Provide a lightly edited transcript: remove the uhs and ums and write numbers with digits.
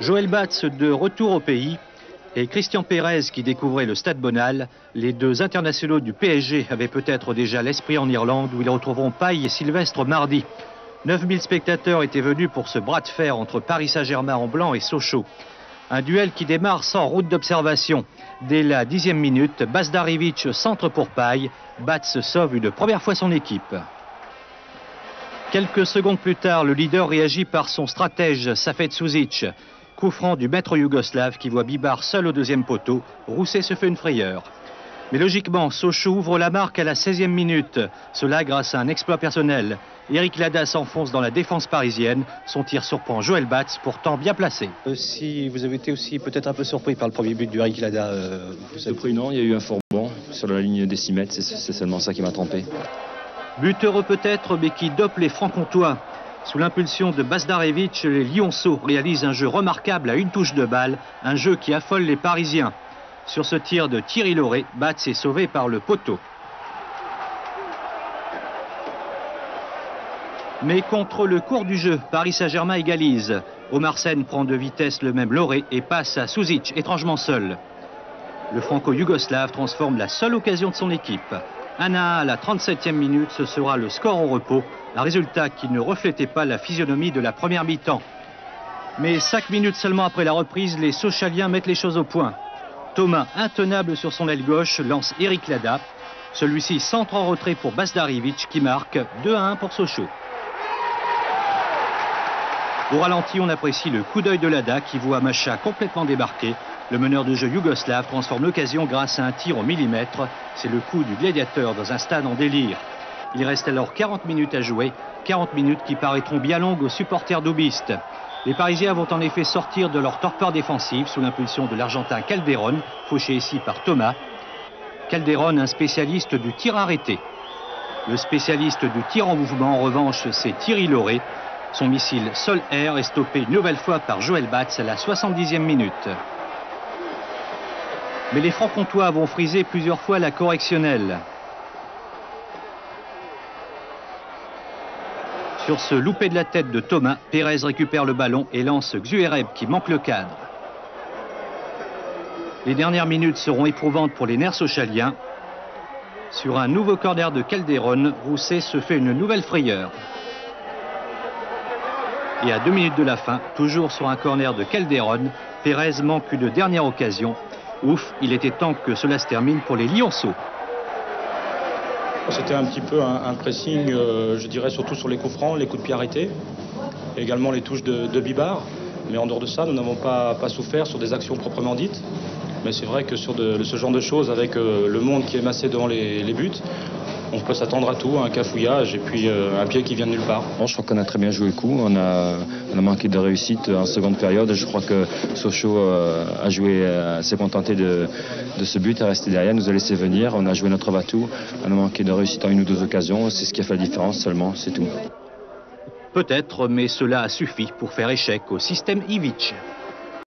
Joël Batz de retour au pays et Christian Pérez qui découvrait le Stade Bonal. Les deux internationaux du PSG avaient peut-être déjà l'esprit en Irlande où ils retrouveront Paille et Sylvestre mardi. 9000 spectateurs étaient venus pour ce bras de fer entre Paris Saint-Germain en blanc et Sochaux. Un duel qui démarre sans route d'observation. Dès la 10e minute, Bazdarevic centre pour Paille. Batz sauve une première fois son équipe. Quelques secondes plus tard, le leader réagit par son stratège Safet Suzic. Coup franc du maître yougoslave qui voit Bibar seul au deuxième poteau. Rousset se fait une frayeur. Mais logiquement, Sochaux ouvre la marque à la 16e minute. Cela grâce à un exploit personnel. Eric Lada s'enfonce dans la défense parisienne. Son tir surprend Joël Batz, pourtant bien placé. Si vous avez été aussi peut-être un peu surpris par le premier but du Eric Lada. Surpris non, il y a eu un fort bond sur la ligne des 6 mètres. C'est seulement ça qui m'a trompé. But heureux peut-être, mais qui dope les Francs-Comtois. Sous l'impulsion de Bazdarevic, les Lyonceaux réalisent un jeu remarquable à une touche de balle, un jeu qui affole les Parisiens. Sur ce tir de Thierry Lauré, Batz est sauvé par le poteau. Mais contre le cours du jeu, Paris Saint-Germain égalise. Omar Sen prend de vitesse le même Lauré et passe à Suzic, étrangement seul. Le franco-yougoslave transforme la seule occasion de son équipe. 1-1 à la 37e minute, ce sera le score au repos. Un résultat qui ne reflétait pas la physionomie de la première mi-temps. Mais 5 minutes seulement après la reprise, les Sochaliens mettent les choses au point. Thomas, intenable sur son aile gauche, lance Eric Lada. Celui-ci centre en retrait pour Bazdarevic qui marque 2-1 pour Sochaux. Au ralenti, on apprécie le coup d'œil de Lada qui voit Macha complètement débarquer. Le meneur de jeu yougoslave transforme l'occasion grâce à un tir au millimètre. C'est le coup du gladiateur dans un stade en délire. Il reste alors 40 minutes à jouer, 40 minutes qui paraîtront bien longues aux supporters doubistes. Les Parisiens vont en effet sortir de leur torpeur défensive sous l'impulsion de l'Argentin Calderon, fauché ici par Thomas. Calderon, un spécialiste du tir arrêté. Le spécialiste du tir en mouvement, en revanche, c'est Thierry Lauré. Son missile sol-air est stoppé une nouvelle fois par Joël Batz à la 70e minute. Mais les Francs-Comtois vont friser plusieurs fois la correctionnelle. Sur ce loupé de la tête de Thomas, Pérez récupère le ballon et lance Xuereb qui manque le cadre. Les dernières minutes seront éprouvantes pour les nerfs sochaliens. Sur un nouveau corner de Calderon, Rousset se fait une nouvelle frayeur. Et à 2 minutes de la fin, toujours sur un corner de Calderon, Pérez manque une dernière occasion. Ouf, il était temps que cela se termine pour les Lyonceaux. C'était un petit peu un pressing, je dirais surtout sur les coups francs, les coups de pied arrêtés, et également les touches de Bibar. Mais en dehors de ça, nous n'avons pas souffert sur des actions proprement dites. Mais c'est vrai que sur ce genre de choses, avec le monde qui est massé devant les buts, on peut s'attendre à tout, à un cafouillage et puis un pied qui vient de nulle part. Bon, je crois qu'on a très bien joué le coup. On a manqué de réussite en seconde période. Je crois que Sochaux a joué, s'est contenté de ce but, a resté derrière, nous a laissé venir. On a joué notre batou. On a manqué de réussite en une ou deux occasions. C'est ce qui a fait la différence seulement, c'est tout. Peut-être, mais cela a suffi pour faire échec au système Ivic.